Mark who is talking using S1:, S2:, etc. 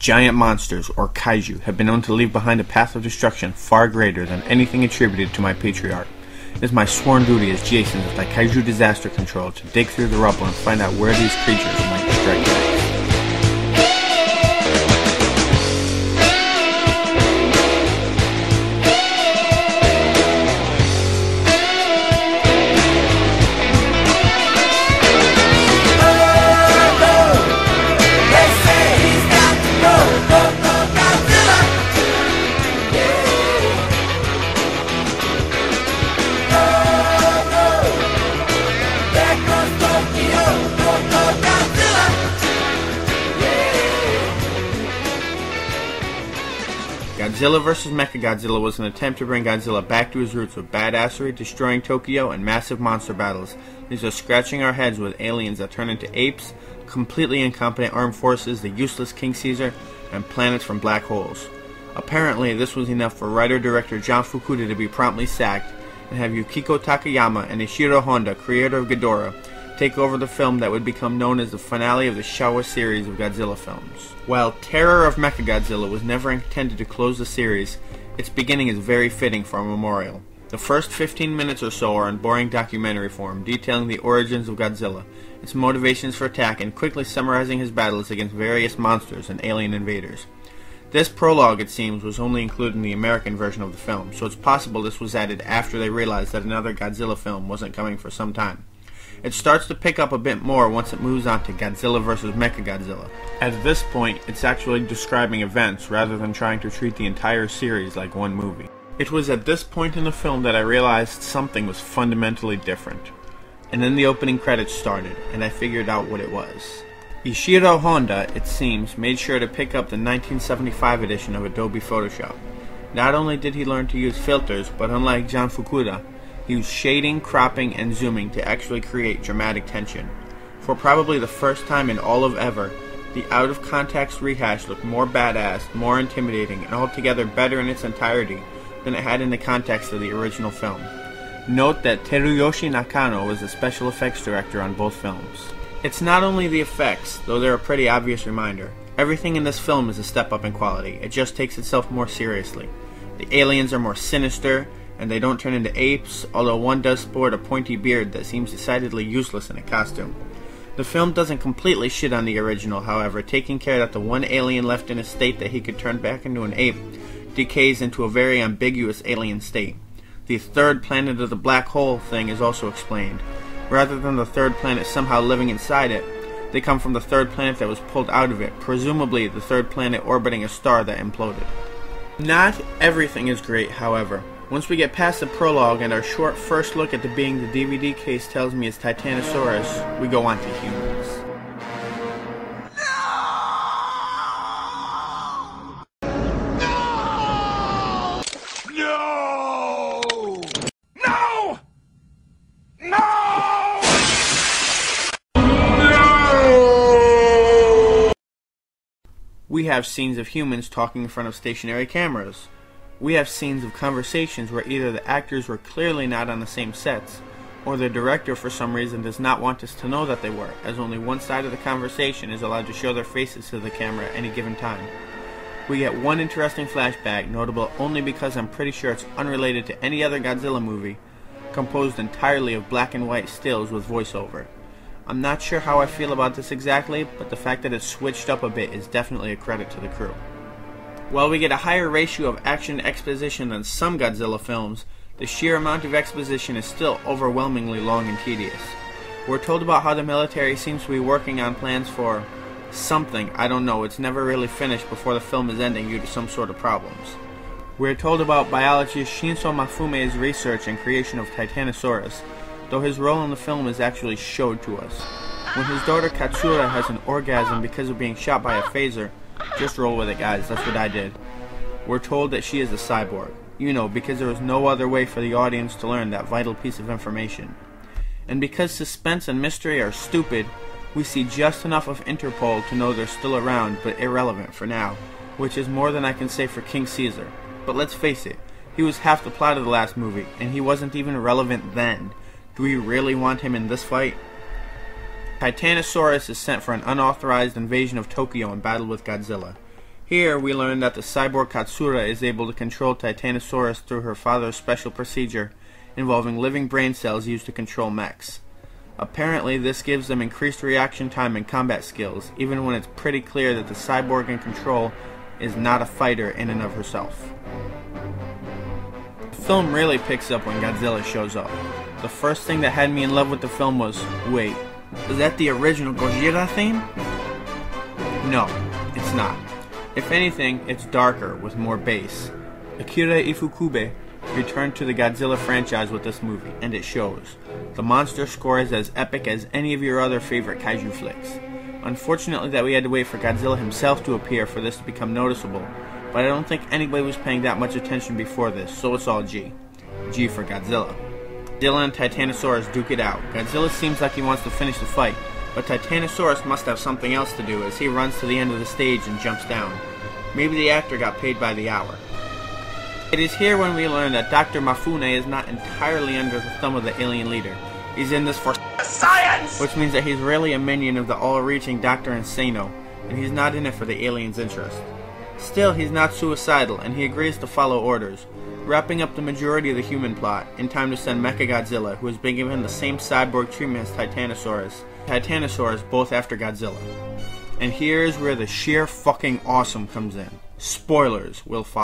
S1: Giant monsters, or kaiju, have been known to leave behind a path of destruction far greater than anything attributed to my patriarch. It is my sworn duty as Jason of Daikaiju Disaster Control to dig through the rubble and find out where these creatures might strike next. Godzilla vs. Mechagodzilla was an attempt to bring Godzilla back to his roots with badassery, destroying Tokyo, and massive monster battles. These are scratching our heads with aliens that turn into apes, completely incompetent armed forces, the useless King Caesar, and planets from black holes. Apparently, this was enough for writer-director John Fukuda to be promptly sacked and have Yukiko Takayama and Ishiro Honda, creator of Ghidorah, take over the film that would become known as the finale of the Showa series of Godzilla films. While Terror of Mechagodzilla was never intended to close the series, its beginning is very fitting for a memorial. The first 15 minutes or so are in boring documentary form, detailing the origins of Godzilla, its motivations for attack, and quickly summarizing his battles against various monsters and alien invaders. This prologue, it seems, was only included in the American version of the film, so it's possible this was added after they realized that another Godzilla film wasn't coming for some time. It starts to pick up a bit more once it moves on to Godzilla vs. Mechagodzilla. At this point, it's actually describing events rather than trying to treat the entire series like one movie. It was at this point in the film that I realized something was fundamentally different. And then the opening credits started, and I figured out what it was. Ishiro Honda, it seems, made sure to pick up the 1975 edition of Adobe Photoshop. Not only did he learn to use filters, but unlike John Fukuda, he used shading, cropping, and zooming to actually create dramatic tension. For probably the first time in all of ever, the out-of-context rehash looked more badass, more intimidating, and altogether better in its entirety than it had in the context of the original film. Note that Teruyoshi Nakano was the special effects director on both films. It's not only the effects, though they're a pretty obvious reminder. Everything in this film is a step up in quality. It just takes itself more seriously. The aliens are more sinister, and they don't turn into apes, although one does sport a pointy beard that seems decidedly useless in a costume. The film doesn't completely shit on the original, however, taking care that the one alien left in a state that he could turn back into an ape decays into a very ambiguous alien state. The third planet of the black hole thing is also explained. Rather than the third planet somehow living inside it, they come from the third planet that was pulled out of it, presumably the third planet orbiting a star that imploded. Not everything is great, however. Once we get past the prologue and our short first look at the being the DVD case tells me is Titanosaurus, we go on to humans. We have scenes of humans talking in front of stationary cameras. We have scenes of conversations where either the actors were clearly not on the same sets, or the director for some reason does not want us to know that they were, as only one side of the conversation is allowed to show their faces to the camera at any given time. We get one interesting flashback, notable only because I'm pretty sure it's unrelated to any other Godzilla movie, composed entirely of black and white stills with voiceover. I'm not sure how I feel about this exactly, but the fact that it's switched up a bit is definitely a credit to the crew. While we get a higher ratio of action exposition than some Godzilla films, the sheer amount of exposition is still overwhelmingly long and tedious. We're told about how the military seems to be working on plans for something, I don't know, it's never really finished before the film is ending due to some sort of problems. We're told about biologist Shinso Mafume's research and creation of Titanosaurus, though his role in the film is actually showed to us. When his daughter Katsura has an orgasm because of being shot by a phaser, just roll with it, guys, that's what I did. We're told that she is a cyborg. You know, because there was no other way for the audience to learn that vital piece of information. And because suspense and mystery are stupid, we see just enough of Interpol to know they're still around, but irrelevant for now, which is more than I can say for King Caesar. But let's face it, he was half the plot of the last movie, and he wasn't even relevant then. Do we really want him in this fight? Titanosaurus is sent for an unauthorized invasion of Tokyo and battle with Godzilla. Here, we learn that the cyborg Katsura is able to control Titanosaurus through her father's special procedure involving living brain cells used to control mechs. Apparently, this gives them increased reaction time and combat skills, even when it's pretty clear that the cyborg in control is not a fighter in and of herself. The film really picks up when Godzilla shows up. The first thing that had me in love with the film was, wait, is that the original Gojira theme? No, it's not. If anything, it's darker, with more bass. Akira Ifukube returned to the Godzilla franchise with this movie, and it shows. The monster score is as epic as any of your other favorite kaiju flicks. Unfortunately that we had to wait for Godzilla himself to appear for this to become noticeable, but I don't think anybody was paying that much attention before this, so it's all G. G for Godzilla. Godzilla and Titanosaurus duke it out. Godzilla seems like he wants to finish the fight, but Titanosaurus must have something else to do as he runs to the end of the stage and jumps down. Maybe the actor got paid by the hour. It is here when we learn that Dr. Mafune is not entirely under the thumb of the alien leader. He's in this for science! Which means that he's really a minion of the all-reaching Dr. Insano, and he's not in it for the alien's interest. Still, he's not suicidal, and he agrees to follow orders, wrapping up the majority of the human plot, in time to send Mechagodzilla, who has been given the same cyborg treatment as Titanosaurus both after Godzilla. And here's where the sheer fucking awesome comes in. Spoilers will follow.